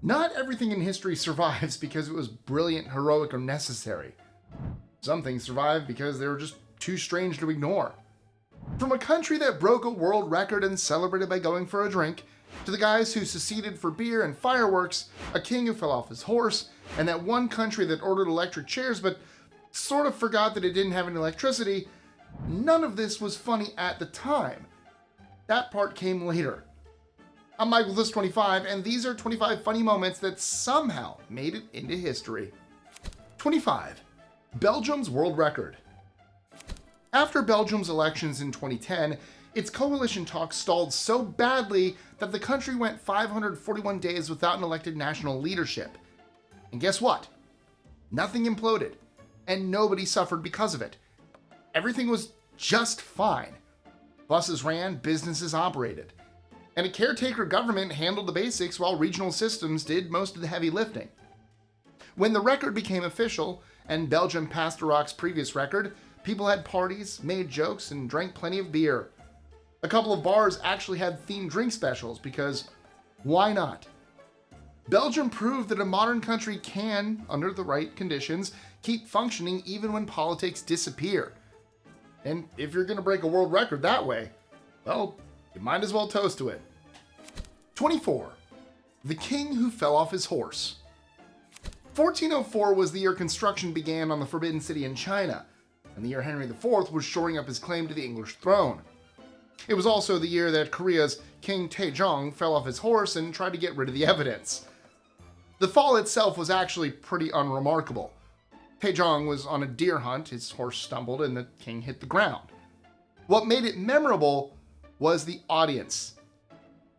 Not everything in history survives because it was brilliant, heroic, or necessary. Some things survive because they were just too strange to ignore. From a country that broke a world record and celebrated by going for a drink, to the guys who seceded for beer and fireworks, a king who fell off his horse, and that one country that ordered electric chairs but sort of forgot that it didn't have any electricity, none of this was funny at the time. That part came later. I'm Michael, this 25, and these are 25 funny moments that somehow made it into history. 25. Belgium's world record. After Belgium's elections in 2010, its coalition talks stalled so badly that the country went 541 days without an elected national leadership. And guess what? Nothing imploded, and nobody suffered because of it. Everything was just fine. Buses ran, businesses operated, and a caretaker government handled the basics while regional systems did most of the heavy lifting. When the record became official, and Belgium passed Iraq's previous record, people had parties, made jokes, and drank plenty of beer. A couple of bars actually had themed drink specials because why not? Belgium proved that a modern country can, under the right conditions, keep functioning even when politics disappear. And if you're going to break a world record that way, well, you might as well toast to it. 24. The king who fell off his horse. 1404 was the year construction began on the Forbidden City in China, and the year Henry IV was shoring up his claim to the English throne. It was also the year that Korea's King Taejong fell off his horse and tried to get rid of the evidence. The fall itself was actually pretty unremarkable. Taejong was on a deer hunt, his horse stumbled, and the king hit the ground. What made it memorable was the audience.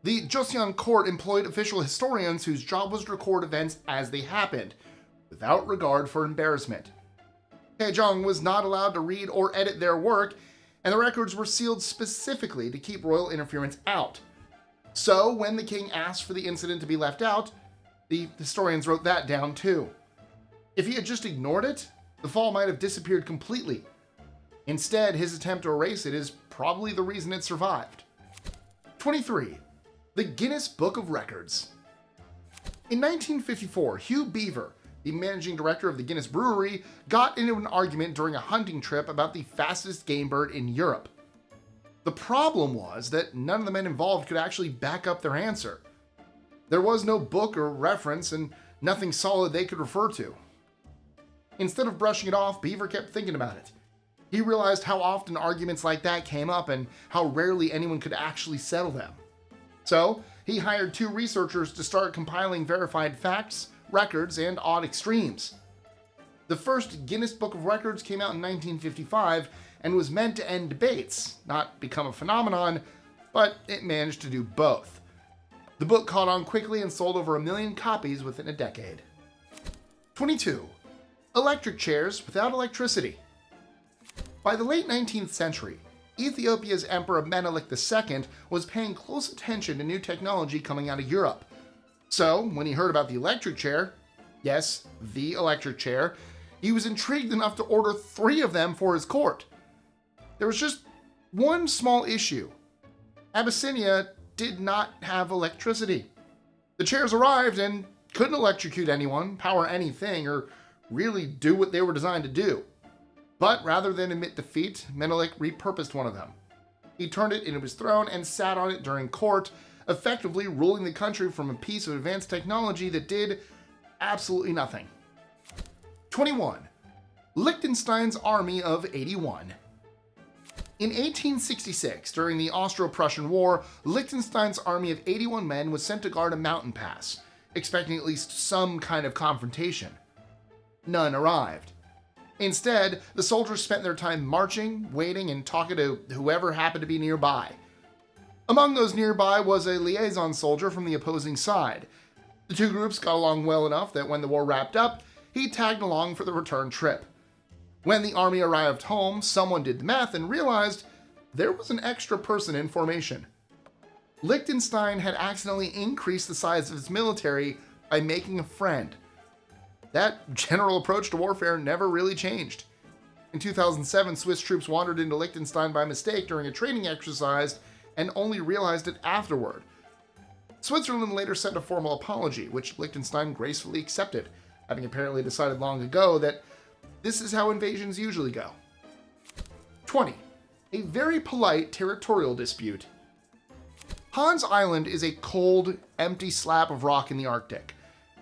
The Joseon court employed official historians whose job was to record events as they happened, without regard for embarrassment. Taejong was not allowed to read or edit their work, and the records were sealed specifically to keep royal interference out. So, when the king asked for the incident to be left out, the historians wrote that down too. If he had just ignored it, the fall might have disappeared completely. Instead, his attempt to erase it is probably the reason it survived. 23. The Guinness Book of Records. In 1954, Hugh Beaver, the managing director of the Guinness Brewery, got into an argument during a hunting trip about the fastest game bird in Europe. The problem was that none of the men involved could actually back up their answer. There was no book or reference and nothing solid they could refer to. Instead of brushing it off, Beaver kept thinking about it. He realized how often arguments like that came up and how rarely anyone could actually settle them. So, he hired 2 researchers to start compiling verified facts, records, and odd extremes. The first Guinness Book of Records came out in 1955 and was meant to end debates, not become a phenomenon, but it managed to do both. The book caught on quickly and sold over 1 million copies within a decade. 22. Electric chairs without electricity. By the late 19th century, Ethiopia's Emperor Menelik II was paying close attention to new technology coming out of Europe. So, when he heard about the electric chair, yes, the electric chair, he was intrigued enough to order 3 of them for his court. There was just one small issue. Abyssinia did not have electricity. The chairs arrived and couldn't electrocute anyone, power anything, or really do what they were designed to do. But rather than admit defeat, Menelik repurposed one of them. He turned it into his throne and sat on it during court, effectively ruling the country from a piece of advanced technology that did absolutely nothing. 21. Liechtenstein's Army of 81. In 1866, during the Austro-Prussian War, Liechtenstein's army of 81 men was sent to guard a mountain pass, expecting at least some kind of confrontation. None arrived. Instead, the soldiers spent their time marching, waiting, and talking to whoever happened to be nearby. Among those nearby was a liaison soldier from the opposing side. The 2 groups got along well enough that when the war wrapped up, he tagged along for the return trip. When the army arrived home, someone did the math and realized there was an extra person in formation. Liechtenstein had accidentally increased the size of its military by making a friend. That general approach to warfare never really changed. In 2007, Swiss troops wandered into Liechtenstein by mistake during a training exercise and only realized it afterward. Switzerland later sent a formal apology, which Liechtenstein gracefully accepted, having apparently decided long ago that this is how invasions usually go. 20. A very polite territorial dispute. Hans Island is a cold, empty slab of rock in the Arctic,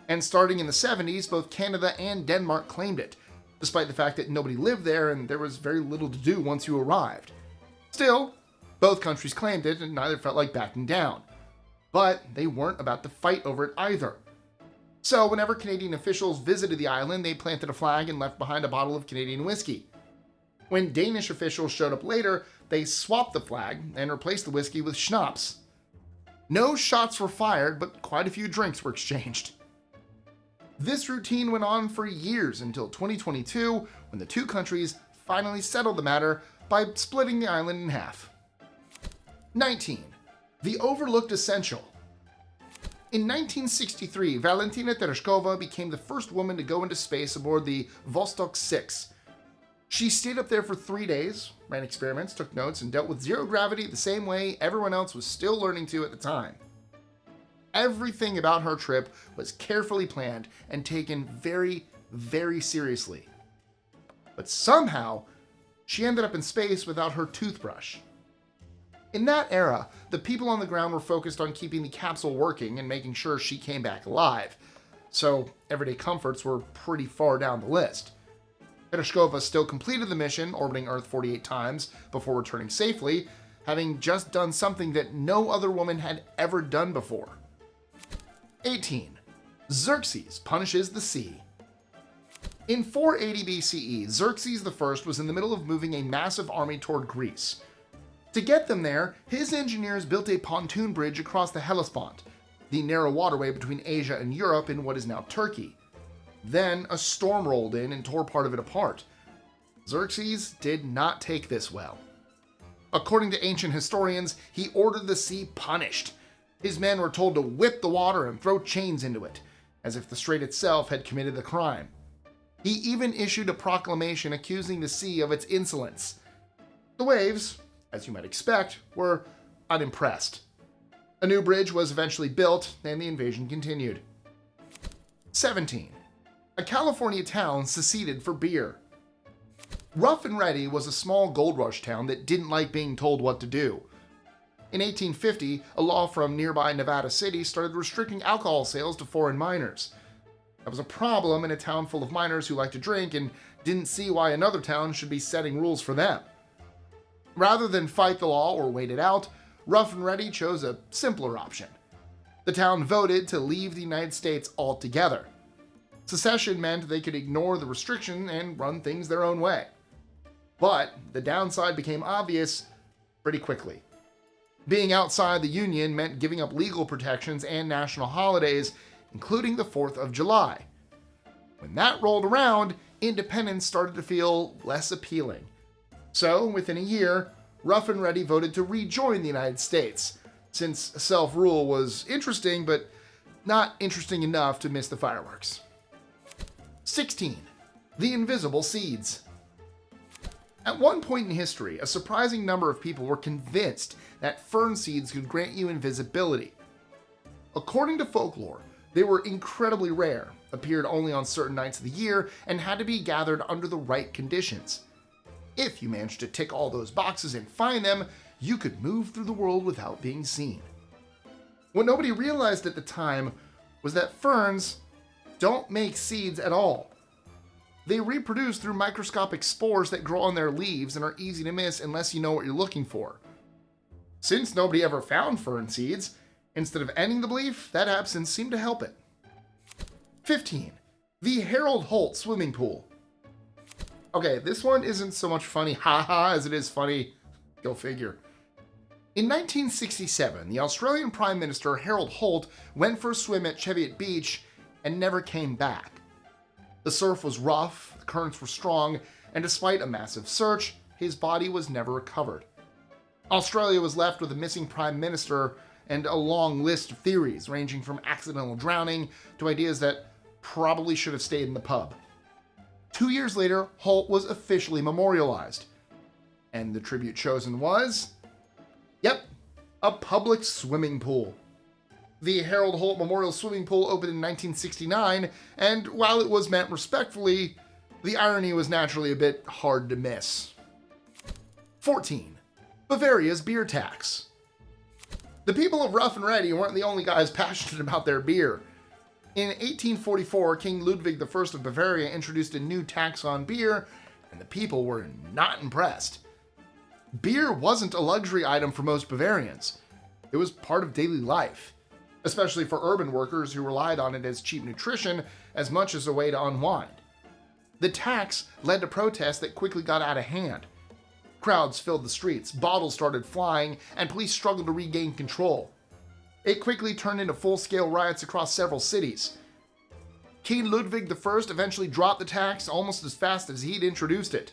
and starting in the 70s, both Canada and Denmark claimed it, despite the fact that nobody lived there and there was very little to do once you arrived. Still, both countries claimed it and neither felt like backing down. But they weren't about to fight over it either. So whenever Canadian officials visited the island, they planted a flag and left behind a bottle of Canadian whiskey. When Danish officials showed up later, they swapped the flag and replaced the whiskey with schnapps. No shots were fired, but quite a few drinks were exchanged. This routine went on for years until 2022, when the two countries finally settled the matter by splitting the island in half. 19. The overlooked essential. In 1963, Valentina Tereshkova became the first woman to go into space aboard the Vostok 6. She stayed up there for 3 days, ran experiments, took notes, and dealt with zero gravity the same way everyone else was still learning to at the time. Everything about her trip was carefully planned and taken very, very seriously. But somehow, she ended up in space without her toothbrush. In that era, the people on the ground were focused on keeping the capsule working and making sure she came back alive, so everyday comforts were pretty far down the list. Tereshkova still completed the mission, orbiting Earth 48 times before returning safely, having just done something that no other woman had ever done before. 18. Xerxes Punishes the Sea. In 480 BCE, Xerxes I was in the middle of moving a massive army toward Greece. To get them there, his engineers built a pontoon bridge across the Hellespont, the narrow waterway between Asia and Europe in what is now Turkey. Then a storm rolled in and tore part of it apart. Xerxes did not take this well. According to ancient historians, he ordered the sea punished. His men were told to whip the water and throw chains into it, as if the strait itself had committed the crime. He even issued a proclamation accusing the sea of its insolence. The waves, as you might expect, were unimpressed. A new bridge was eventually built, and the invasion continued. 17. A California town seceded for beer. Rough and Ready was a small gold rush town that didn't like being told what to do. In 1850, a law from nearby Nevada City started restricting alcohol sales to foreign miners. That was a problem in a town full of miners who liked to drink and didn't see why another town should be setting rules for them. Rather than fight the law or wait it out, Rough and Ready chose a simpler option. The town voted to leave the United States altogether. Secession meant they could ignore the restriction and run things their own way. But the downside became obvious pretty quickly. Being outside the Union meant giving up legal protections and national holidays, including the 4th of July. When that rolled around, independence started to feel less appealing. So, within a year, Rough and Ready voted to rejoin the United States, since self-rule was interesting, but not interesting enough to miss the fireworks. 16. The Invisible Seeds. At one point in history, a surprising number of people were convinced that fern seeds could grant you invisibility. According to folklore, they were incredibly rare, appeared only on certain nights of the year, and had to be gathered under the right conditions. If you managed to tick all those boxes and find them, you could move through the world without being seen. What nobody realized at the time was that ferns don't make seeds at all. They reproduce through microscopic spores that grow on their leaves and are easy to miss unless you know what you're looking for. Since nobody ever found fern seeds, instead of ending the belief, that absence seemed to help it. 15. The Harold Holt Swimming Pool. Okay, this one isn't so much funny haha as it is funny, go figure. In 1967, the Australian Prime Minister Harold Holt went for a swim at Cheviot Beach and never came back. The surf was rough, the currents were strong, and despite a massive search, his body was never recovered. Australia was left with a missing Prime Minister and a long list of theories ranging from accidental drowning to ideas that probably should have stayed in the pub. 2 years later, Holt was officially memorialized. And the tribute chosen was... yep, a public swimming pool. The Harold Holt Memorial Swimming Pool opened in 1969, and while it was meant respectfully, the irony was naturally a bit hard to miss. 14. Bavaria's beer tax. The people of Rough and Ready weren't the only guys passionate about their beer. In 1844, King Ludwig I of Bavaria introduced a new tax on beer, and the people were not impressed. Beer wasn't a luxury item for most Bavarians. It was part of daily life, especially for urban workers who relied on it as cheap nutrition as much as a way to unwind. The tax led to protests that quickly got out of hand. Crowds filled the streets, bottles started flying, and police struggled to regain control. It quickly turned into full-scale riots across several cities. King Ludwig I eventually dropped the tax almost as fast as he'd introduced it.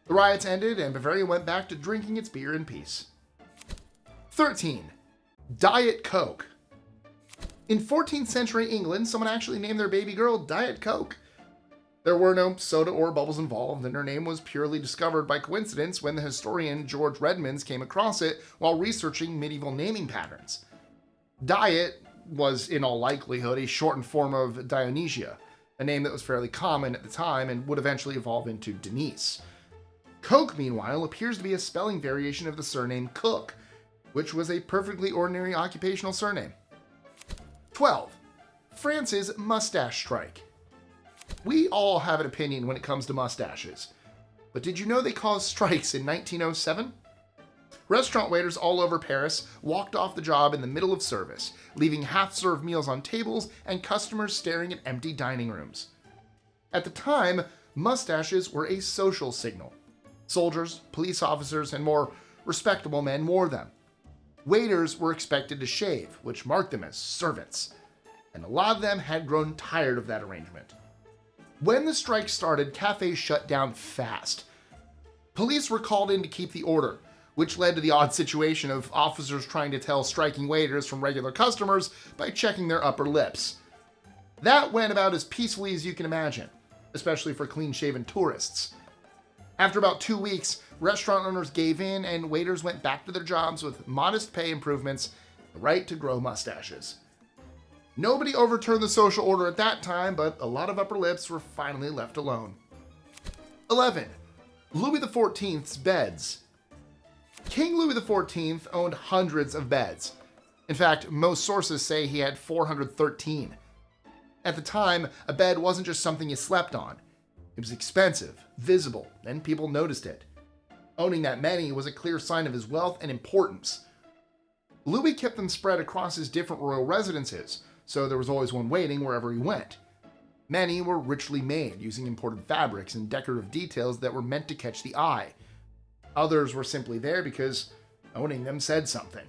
The riots ended, and Bavaria went back to drinking its beer in peace. 13. Diot Coke. In 14th century England, someone actually named their baby girl Diot Coke. There were no soda or bubbles involved, and her name was purely discovered by coincidence when the historian George Redmonds came across it while researching medieval naming patterns. Diet was, in all likelihood, a shortened form of Dionysia, a name that was fairly common at the time and would eventually evolve into Denise. Coke, meanwhile, appears to be a spelling variation of the surname Cook, which was a perfectly ordinary occupational surname. 12. France's mustache strike. We all have an opinion when it comes to mustaches, but did you know they caused strikes in 1907? Restaurant waiters all over Paris walked off the job in the middle of service, leaving half-served meals on tables and customers staring at empty dining rooms. At the time, mustaches were a social signal. Soldiers, police officers, and more respectable men wore them. Waiters were expected to shave, which marked them as servants, and a lot of them had grown tired of that arrangement. When the strike started, cafes shut down fast. Police were called in to keep the order, which led to the odd situation of officers trying to tell striking waiters from regular customers by checking their upper lips. That went about as peacefully as you can imagine, especially for clean-shaven tourists. After about 2 weeks, restaurant owners gave in and waiters went back to their jobs with modest pay improvements and the right to grow mustaches. Nobody overturned the social order at that time, but a lot of upper lips were finally left alone. 11. Louis XIV's beds. King Louis XIV owned hundreds of beds. In fact, most sources say he had 413. At the time, a bed wasn't just something you slept on. It was expensive, visible, and people noticed it. Owning that many was a clear sign of his wealth and importance. Louis kept them spread across his different royal residences, so there was always one waiting wherever he went. Many were richly made, using imported fabrics and decorative details that were meant to catch the eye. Others were simply there because owning them said something.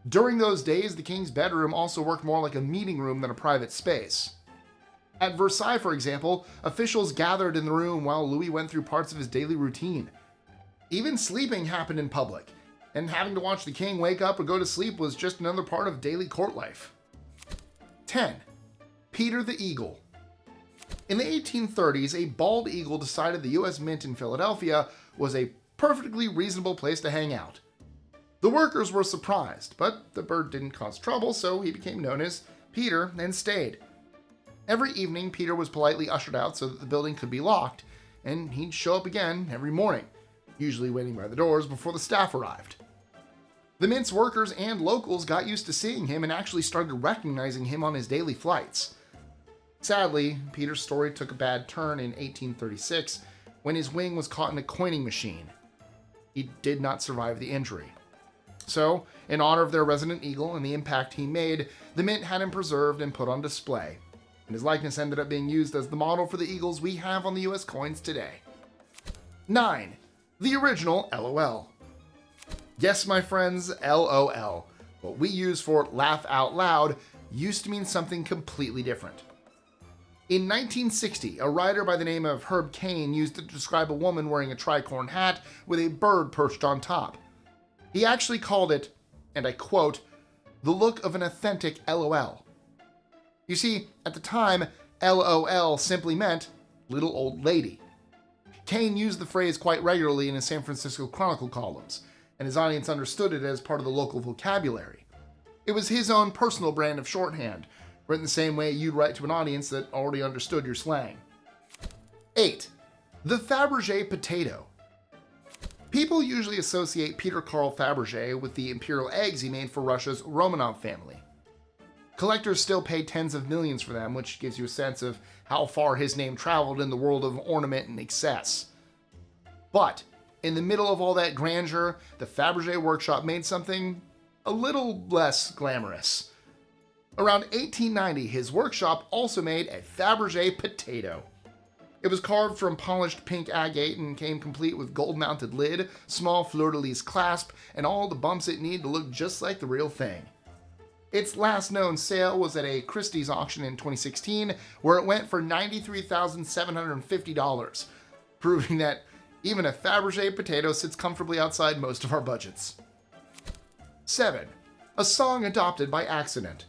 During those days, the king's bedroom also worked more like a meeting room than a private space. At Versailles, for example, officials gathered in the room while Louis went through parts of his daily routine. Even sleeping happened in public, and having to watch the king wake up or go to sleep was just another part of daily court life. 10. Peter the Eagle. In the 1830s, a bald eagle decided the U.S. Mint in Philadelphia was a perfectly reasonable place to hang out. The workers were surprised, but the bird didn't cause trouble, so he became known as Peter and stayed. Every evening, Peter was politely ushered out so that the building could be locked, and he'd show up again every morning, usually waiting by the doors before the staff arrived. The Mint's workers and locals got used to seeing him and actually started recognizing him on his daily flights. Sadly, Peter's story took a bad turn in 1836 when his wing was caught in a coining machine. He did not survive the injury. So, in honor of their resident eagle and the impact he made, the Mint had him preserved and put on display, and his likeness ended up being used as the model for the eagles we have on the US coins today. 9. The original LOL. Yes, my friends, LOL, what we use for laugh out loud, used to mean something completely different. In 1960, a writer by the name of Herb Caen used it to describe a woman wearing a tricorn hat with a bird perched on top. He actually called it, and I quote, the look of an authentic LOL. You see, at the time, LOL simply meant little old lady. Caen used the phrase quite regularly in his San Francisco Chronicle columns, and his audience understood it as part of the local vocabulary. It was his own personal brand of shorthand, written the same way you'd write to an audience that already understood your slang. 8. The Fabergé Potato. People usually associate Peter Carl Fabergé with the imperial eggs he made for Russia's Romanov family. Collectors still pay tens of millions for them, which gives you a sense of how far his name traveled in the world of ornament and excess. But in the middle of all that grandeur, the Fabergé workshop made something a little less glamorous. Around 1890, his workshop also made a Fabergé Potato. It was carved from polished pink agate and came complete with gold-mounted lid, small fleur-de-lis clasp, and all the bumps it needed to look just like the real thing. Its last known sale was at a Christie's auction in 2016, where it went for $93,750, proving that even a Fabergé potato sits comfortably outside most of our budgets. 7. A song adopted by accident.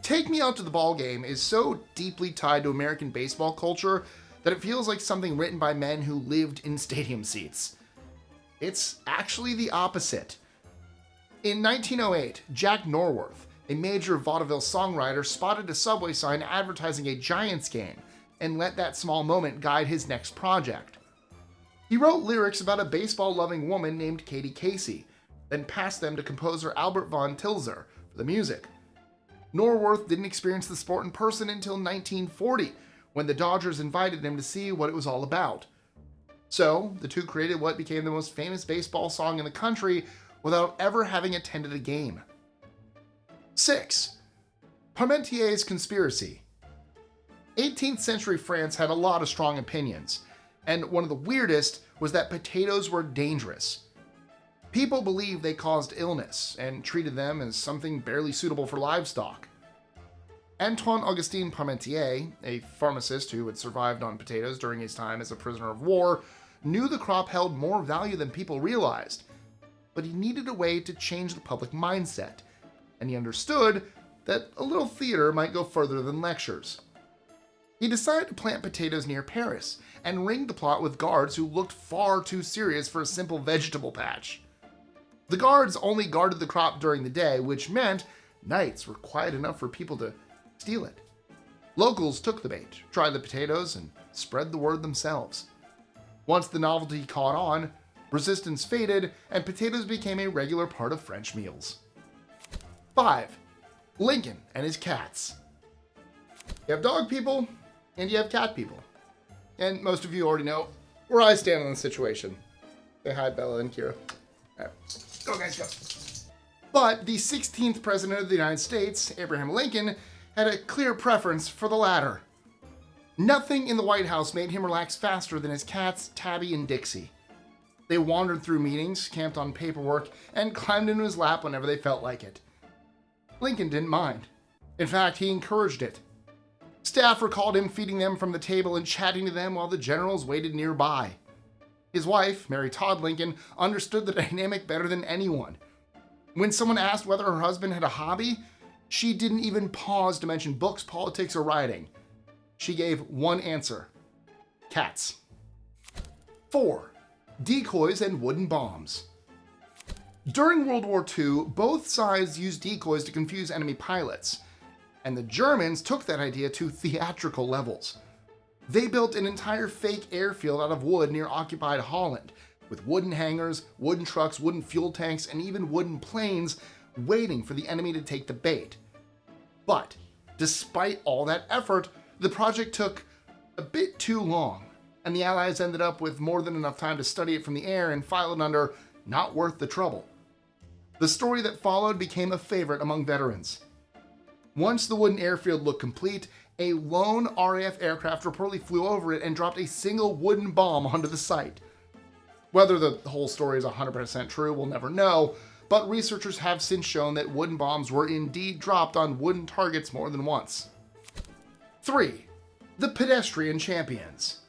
Take Me Out to the Ball Game is so deeply tied to American baseball culture that it feels like something written by men who lived in stadium seats. It's actually the opposite. In 1908, Jack Norworth, a major vaudeville songwriter, spotted a subway sign advertising a Giants game and let that small moment guide his next project. He wrote lyrics about a baseball-loving woman named Katie Casey, then passed them to composer Albert von Tilzer for the music. Norworth didn't experience the sport in person until 1940, when the Dodgers invited him to see what it was all about. So, the two created what became the most famous baseball song in the country without ever having attended a game. 6. Parmentier's conspiracy. 18th century France had a lot of strong opinions, and one of the weirdest was that potatoes were dangerous. People believed they caused illness and treated them as something barely suitable for livestock. Antoine-Augustin Parmentier, a pharmacist who had survived on potatoes during his time as a prisoner of war, knew the crop held more value than people realized, but he needed a way to change the public mindset, and he understood that a little theater might go further than lectures. He decided to plant potatoes near Paris and ring the plot with guards who looked far too serious for a simple vegetable patch. The guards only guarded the crop during the day, which meant nights were quiet enough for people to steal it. Locals took the bait, tried the potatoes, and spread the word themselves. Once the novelty caught on, resistance faded, and potatoes became a regular part of French meals. 5. Lincoln and his cats. You have dog people, and you have cat people. And most of you already know where I stand on the situation. Say hi, Bella and Kira. All right. Go, guys, go. But the 16th president of the United States, Abraham Lincoln, had a clear preference for the latter. Nothing in the White House made him relax faster than his cats, Tabby and Dixie. They wandered through meetings, camped on paperwork, and climbed into his lap whenever they felt like it. Lincoln didn't mind. In fact, he encouraged it. Staff recalled him feeding them from the table and chatting to them while the generals waited nearby. His wife, Mary Todd Lincoln, understood the dynamic better than anyone. When someone asked whether her husband had a hobby, she didn't even pause to mention books, politics, or writing. She gave one answer: cats. 4. Decoys and wooden bombs. During World War II, both sides used decoys to confuse enemy pilots, and the Germans took that idea to theatrical levels. They built an entire fake airfield out of wood near occupied Holland, with wooden hangars, wooden trucks, wooden fuel tanks, and even wooden planes waiting for the enemy to take the bait. But, despite all that effort, the project took a bit too long, and the Allies ended up with more than enough time to study it from the air and file it under not worth the trouble. The story that followed became a favorite among veterans. Once the wooden airfield looked complete, a lone RAF aircraft reportedly flew over it and dropped a single wooden bomb onto the site. Whether the whole story is 100% true, we'll never know, but researchers have since shown that wooden bombs were indeed dropped on wooden targets more than once. 3. The Pedestrian Champions.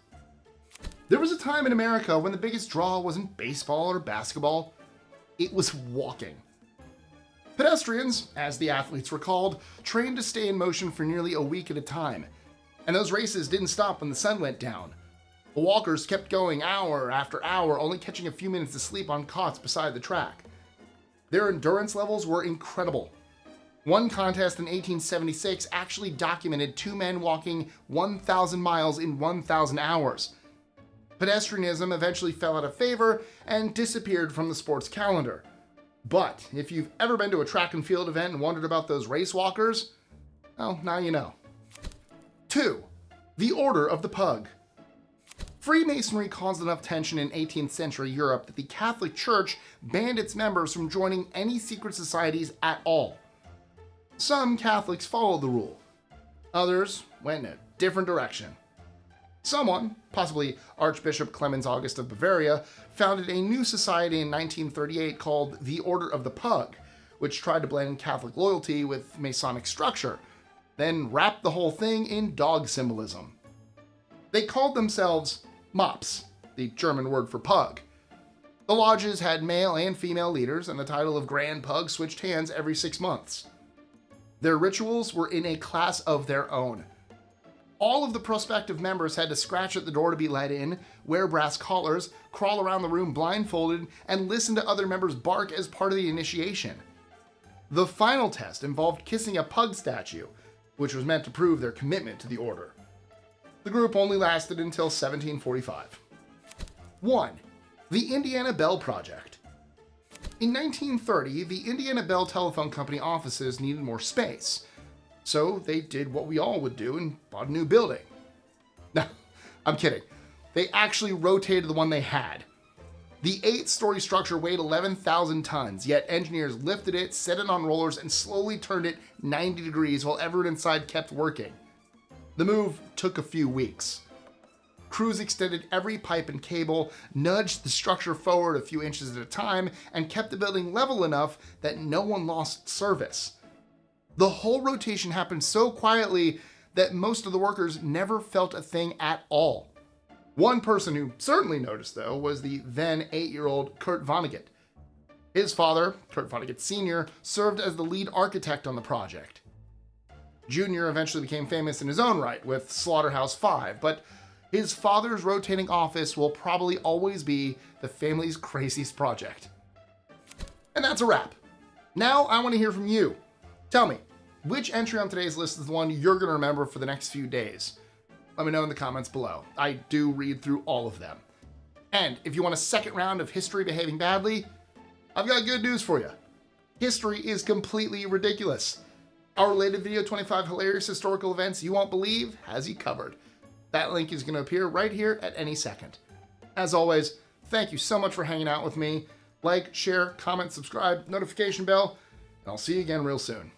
There was a time in America when the biggest draw wasn't baseball or basketball, it was walking. Pedestrians, as the athletes were called, trained to stay in motion for nearly a week at a time, and those races didn't stop when the sun went down. The walkers kept going hour after hour, only catching a few minutes of sleep on cots beside the track. Their endurance levels were incredible, One contest in 1876 actually documented 2 men walking 1,000 miles in 1,000 hours. Pedestrianism eventually fell out of favor and disappeared from the sports calendar. But if you've ever been to a track and field event and wondered about those race walkers, well, now you know. 2. The Order of the Pug. Freemasonry caused enough tension in 18th century Europe that the Catholic Church banned its members from joining any secret societies at all. Some Catholics followed the rule. Others went in a different direction. Someone, possibly Archbishop Clemens August of Bavaria, founded a new society in 1938 called the Order of the Pug, which tried to blend Catholic loyalty with Masonic structure, then wrapped the whole thing in dog symbolism. They called themselves Mops, the German word for pug. The lodges had male and female leaders, and the title of Grand Pug switched hands every 6 months. Their rituals were in a class of their own. All of the prospective members had to scratch at the door to be let in, wear brass collars, crawl around the room blindfolded, and listen to other members bark as part of the initiation. The final test involved kissing a pug statue, which was meant to prove their commitment to the order. The group only lasted until 1745. 1. The Indiana Bell Project. In 1930, the Indiana Bell Telephone Company offices needed more space, so they did what we all would do and bought a new building. No, I'm kidding. They actually rotated the one they had. The 8-story structure weighed 11,000 tons, yet engineers lifted it, set it on rollers, and slowly turned it 90 degrees while everyone inside kept working. The move took a few weeks. Crews extended every pipe and cable, nudged the structure forward a few inches at a time, and kept the building level enough that no one lost service. The whole rotation happened so quietly that most of the workers never felt a thing at all. One person who certainly noticed, though, was the then 8-year-old Kurt Vonnegut. His father, Kurt Vonnegut Sr., served as the lead architect on the project. Junior eventually became famous in his own right with Slaughterhouse-Five, but his father's rotating office will probably always be the family's craziest project. And that's a wrap. Now I want to hear from you. Tell me, which entry on today's list is the one you're going to remember for the next few days? Let me know in the comments below. I do read through all of them. And if you want a second round of history behaving badly, I've got good news for you. History is completely ridiculous. Our related video, 25 hilarious historical events you won't believe, has you covered. That link is going to appear right here at any second. As always, thank you so much for hanging out with me. Like, share, comment, subscribe, notification bell, and I'll see you again real soon.